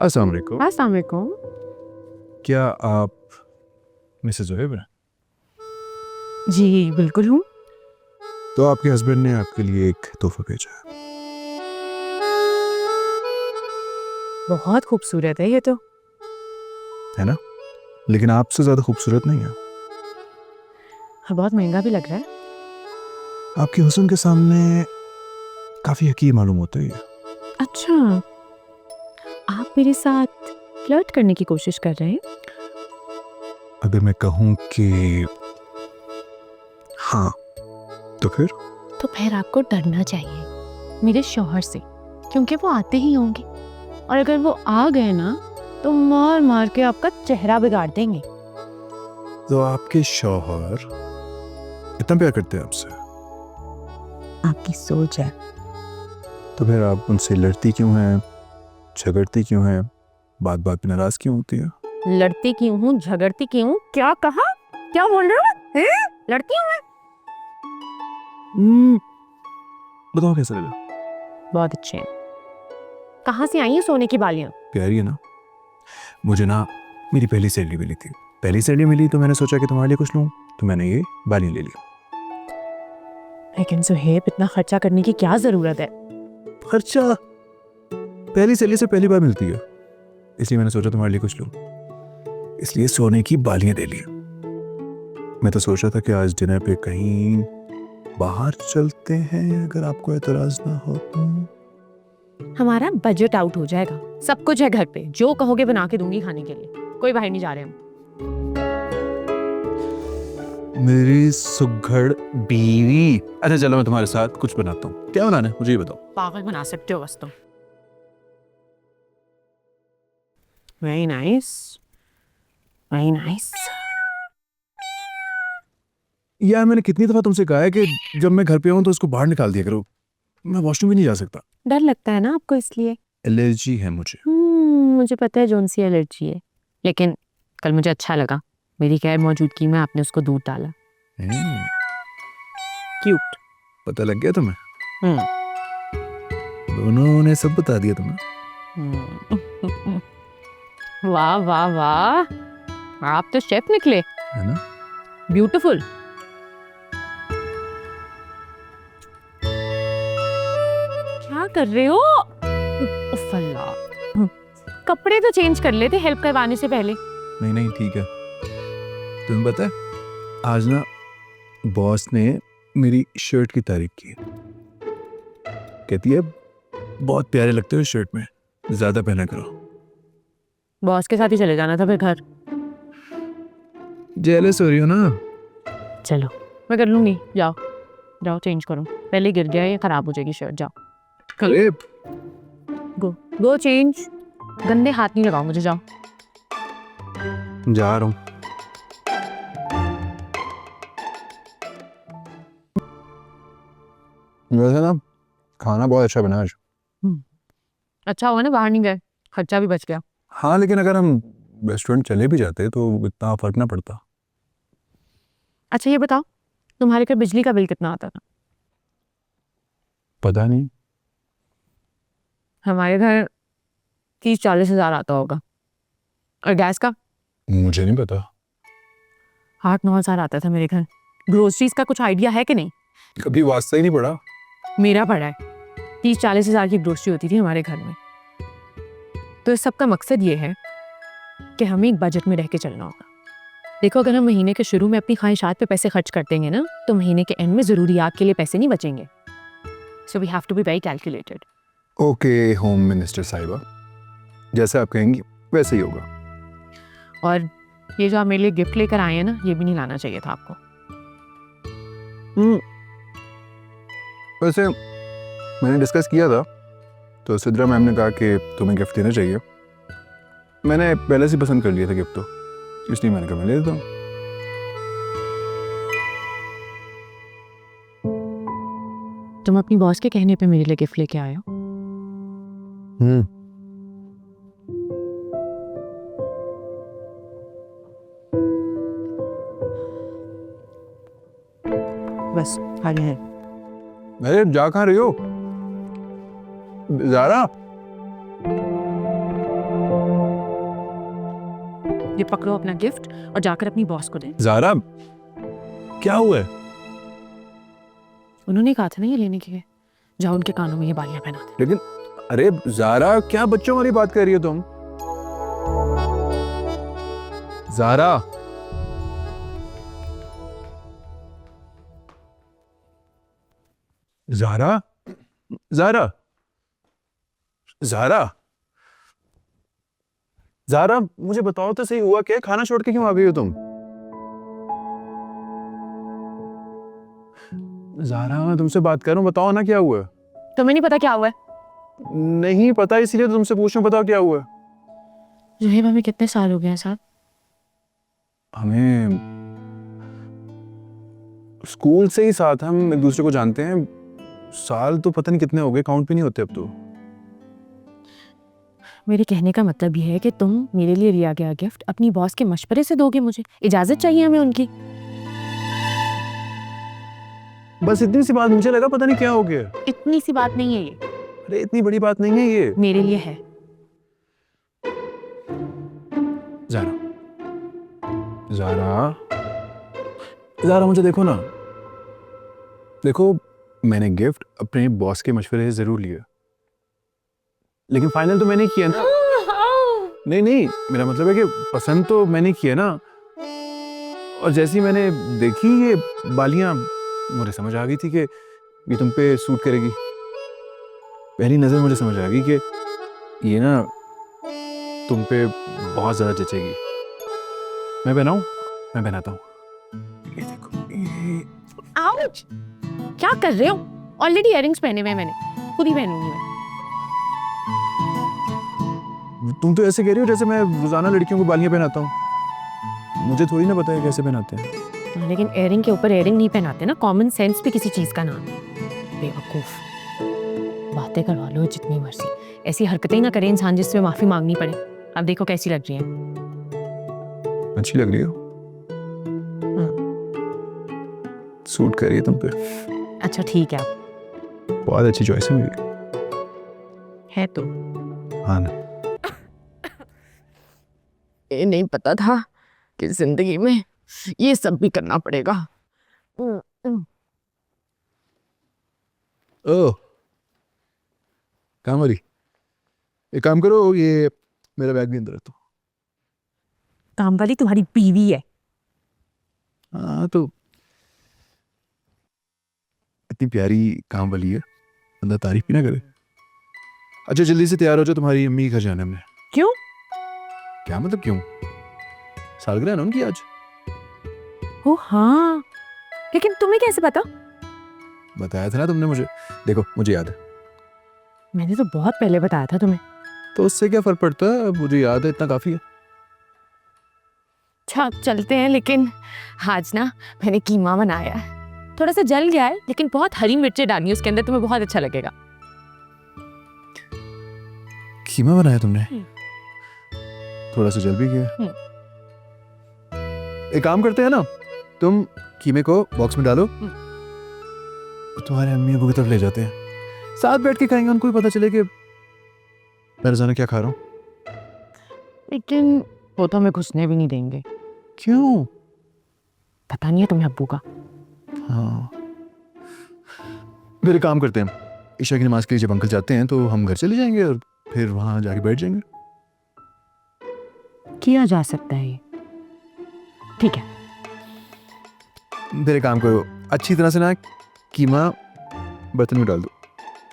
अस्सलाम वालेकुम। अस्सलाम वालेकुम। क्या आप मिसेस ज़ुहैब हैं? जी बिल्कुल हूँ। तो आपके हस्बैंड ने आपके लिए एक तोहफा भेजा है। बहुत खूबसूरत है ये तो। है ना? लेकिन आपसे ज़्यादा खूबसूरत नहीं है। बहुत महंगा भी लग रहा है। आपकी हुस्न के सामने काफ़ी हकीर मालूम होता है ये। अच्छा, आप मेरे साथ फ्लर्ट करने की कोशिश कर रहे हैं? अगर मैं कहूँ कि हाँ, तो फिर? तो फिर आपको डरना चाहिए मेरे शौहर से, क्योंकि वो आते ही होंगे और अगर वो आ गए ना तो मार मार के आपका चेहरा बिगाड़ देंगे। तो आपके शौहर इतना प्यार करते हैं आपसे, आपकी सोच है। तो फिर आप उनसे लड़ती क्यों हैं, झगड़ती क्यों हैं, बात बात पे नाराज़ क्यों होती है? लड़ती क्यों हूँ, झगड़ती क्यों हूँ? क्या कहा? क्या बोल रहे हो? हैं? लड़ती हूँ मैं? बताओ कैसा लगा? बहुत अच्छे हैं। कहाँ से आई हैं सोने की बालियां? प्यारी है ना? मुझे ना मेरी पहली सैलरी मिली थी। पहली सैलरी मिली तो मैंने सोचा कि तुम्हारे लिए कुछ लूँ, तो मैंने ये बाली ले ली। लेकिन सुहेब, इतना खर्चा करने की क्या जरूरत है? खर्चा पहली सैलरी से पहली बार मिलती है, इसलिए मैंने सोचा तुम्हारे लिए कुछ लूँ, इसलिए सोने की बालियां ले ली। मैं तो सोच रहा था कि आज डिनर पे कहीं बाहर चलते हैं, अगर आपको एतराज ना हो तो। हमारा बजट आउट हो जाएगा। सब कुछ है घर पे, जो कहोगे बना के दूंगी खाने के लिए। कोई बाहर नहीं जा रहे हम। मेरी सुघड़ बीवी। अच्छा चलो, मैं तुम्हारे साथ कुछ बनाता हूँ। क्या बनाना है मुझे ये बताओ। पागल बना सकते हो बस तुम। Very nice, very nice. यार मैंने कितनी दफा तुमसे कहा है कि जब मैं घर पे हूँ तो उसको बाहर निकाल दिया करो, मैं वॉशरूम भी नहीं जा सकता। डर लगता है ना आपको इसलिए? एलर्जी है मुझे। मुझे पता है जोन सी एलर्जी है, लेकिन कल मुझे अच्छा लगा मेरी गैर मौजूदगी में आपने उसको दूध डाला। क्यूट। पता लग गया तुम्हें? हम्म दोनों ने सब बता दिया तुम्हें। हम्म। वाह वाह वाह, आप तो शेफ निकले। है ना? ब्यूटीफुल। क्या कर रहे हो? उफ अल्लाह। कपड़े तो चेंज कर लेते हेल्प करवाने से पहले। नहीं नहीं ठीक है। तुम्हें पता है आज ना बॉस ने मेरी शर्ट की तारीफ की। कहती है बहुत प्यारे लगते हो इस शर्ट में, ज्यादा पहना करो। बॉस के साथ ही चले जाना था फिर घर। जेलस हो रही हो ना? चलो मैं कर लूंगी, जाओ जाओ चेंज करो। पहले गिर गया, ये खराब हो जाएगी शर्ट। जाओ अरे गो गो चेंज। गंदे हाथ नहीं लगाओ मुझे, जाओ। जा रहा हूँ। वैसे ना खाना बहुत अच्छा बना आज। अच्छा हुआ ना बाहर नहीं गए, खर्चा भी बच गया। हाँ लेकिन अगर हम रेस्टोरेंट चले भी जाते तो इतना फर्क ना पड़ता। अच्छा ये बताओ, तुम्हारे घर बिजली का बिल कितना आता था? पता नहीं। हमारे घर 30-40 हजार आता होगा। और गैस का? मुझे नहीं पता। 8-9 हजार आता था मेरे घर। ग्रोसरीज का कुछ आइडिया है कि नहीं? कभी वास्ता ही नहीं पड़ा। मेरा पड़ा है। 30-40 हजार की ग्रोसरी होती थी हमारे घर में। तो इस सब का मकसद ये है कि हमें एक बजट में रह के चलना होगा। देखो, अगर हम महीने के शुरू में अपनी ख्वाहिशात पे पैसे खर्च कर देंगे ना, तो महीने के एंड में जरूरियात के लिए पैसे नहीं बचेंगे। So we have to be very calculated. Okay home minister साहिबा, जैसे आप कहेंगी वैसे ही होगा। और ये जो आप मेरे लिए गिफ्ट लेकर आए हैं ना, ये भी नहीं लाना चाहिए था आपको। वैसे मैंने डिस्कस किया था तो सिद्रा मैम ने कहा कि तुम्हें गिफ्ट देना चाहिए। मैंने पहले से पसंद कर लिया था गिफ्ट, तो इसलिए मैंने कहा मैं ले देता हूँ। तुम अपनी बॉस के कहने पे मेरे लिए गिफ्ट लेके आए हो? बस आगे है। अरे जा कहाँ रही हो ज़ारा? ये पकड़ो अपना गिफ्ट और जाकर अपनी बॉस को दे। ज़ारा क्या हुआ है? उन्होंने कहा था ना ये लेने के लिए, जाओ उनके कानों में ये बालियां पहना दे। लेकिन अरे ज़ारा, क्या बच्चों वाली बात कर रही हो तुम? ज़ारा, ज़ारा, ज़ारा, ज़ारा, ज़ारा, मुझे बताओ तो सही, हुआ क्या? खाना छोड़ के क्यों आ गई हो तुम? ज़ारा, मैं तुमसे बात कर रहा हूँ, बताओ ना क्या हुआ? तुम्हें नहीं पता क्या हुआ है? नहीं पता, इसीलिए तो तुमसे पूछ रहा हूँ, बताओ क्या हुआ? जुहेब, हमें कितने साल हो गए हैं साहब? हमें स्कूल से ही साथ, हम एक दूसरे को जानते हैं। साल तो पता नहीं कितने हो गए, काउंट भी नहीं होते अब तो। मेरे कहने का मतलब ये है कि तुम मेरे लिए लिया गया गिफ्ट अपनी बॉस के मशवरे से दोगे मुझे, इजाजत चाहिए हमें उनकी। बस इतनी सी बात, मुझे लगा पता नहीं क्या हो गया। इतनी सी बात नहीं है ये, अरे इतनी बड़ी बात नहीं है ये। मेरे लिए है। ज़ारा, ज़ारा, ज़ारा, मुझे देखो ना, देखो मैंने गिफ्ट अपने बॉस के मशवरे से जरूर लिया, लेकिन फाइनल तो मैंने किया ना। नहीं नहीं, मेरा मतलब है कि पसंद तो मैंने किया ना। और जैसे ही मैंने देखी ये बालियां, मुझे समझ आ गई थी कि ये तुम पे सूट करेगी। पहली नजर मुझे समझ आ गई कि ये ना तुम पे बहुत ज्यादा जचेगी। मैं पहनाऊं? मैं पहनाता हूँ। ये देखो, ये आउच! क्या कर रहे हो? ऑलरेडी इयररिंग्स पहने हुए हैं मैंने, खुद ही पहनूंगी मैं। तुम तो ऐसे कह रही हो जैसे मैं रोजाना लड़कियों को बालियां पहनाता हूँ। मुझे थोड़ी ना पता है कैसे पहनाते हैं। लेकिन इयररिंग के ऊपर इयररिंग नहीं पहनाते ना, कॉमन सेंस भी किसी चीज का नाम है। बेवकूफ, बातें करवा लो जितनी मर्जी, ऐसी हरकतें ही ना करे इंसान जिससे माफी मांगनी पड़े। अब देखो कैसी लग रही है। अच्छी लग रही हो, सूट कर रही है तुम पे। अच्छा ठीक है, बहुत अच्छी चॉइस है मेरी। है तो। हाँ ना। ये नहीं पता था कि जिंदगी में ये सब भी करना पड़ेगा। ओह, काम वाली, एक काम करो, ये मेरा बैग भी अंदर रख दो। काम वाली तुम्हारी बीवी है। हाँ तो इतनी प्यारी काम वाली है, बंदा तारीफ भी ना करे। अच्छा जल्दी से तैयार हो जाओ, तुम्हारी अम्मी के घर जाना है हमने। क्यों? क्या मतलब क्यों? सालगिरह है ना उनकी आज। ओ हाँ, लेकिन तुम्हें कैसे पता? बताया था ना तुमने मुझे। देखो मुझे याद है। मैंने तो बहुत पहले बताया था तुम्हें। तो उससे क्या फर्क पड़ता है, मुझे याद है, इतना काफी है। अच्छा चलते हैं, लेकिन आज ना मैंने कीमा बनाया है। थोड़ा सा जल गया है, लेकिन बहुत हरी मिर्चें डाली है उसके अंदर, तुम्हें बहुत अच्छा लगेगा। कीमा बनाया तुमने? थोड़ा सा जल भी गया। एक काम करते हैं ना, तुम कीमे को बॉक्स में डालो, तुम्हारे अम्मी अबू की तरफ ले जाते हैं, साथ बैठ के खाएंगे, उनको भी पता चले कि मैं रोजाना क्या खा रहा हूँ। लेकिन वो तो हमें घुसने भी नहीं देंगे। क्यों? पता नहीं है तुम्हें अब्बू का। हाँ, फिर एक काम करते हैं, ईशा की नमाज के लिए जब अंकल जाते हैं तो हम घर चले जाएंगे और फिर वहां जाके बैठ जाएंगे। किया जा सकता है ये, ठीक है। फिर एक काम करो, अच्छी तरह से ना कीमा बर्तन में डाल दो,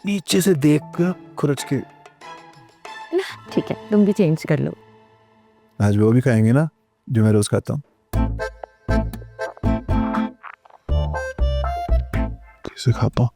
नीचे से देख कर खुरच के। ठीक है, तुम भी चेंज कर लो। आज वो भी खाएंगे ना जो मैं रोज खाता हूँ। कैसे खाता हूँ?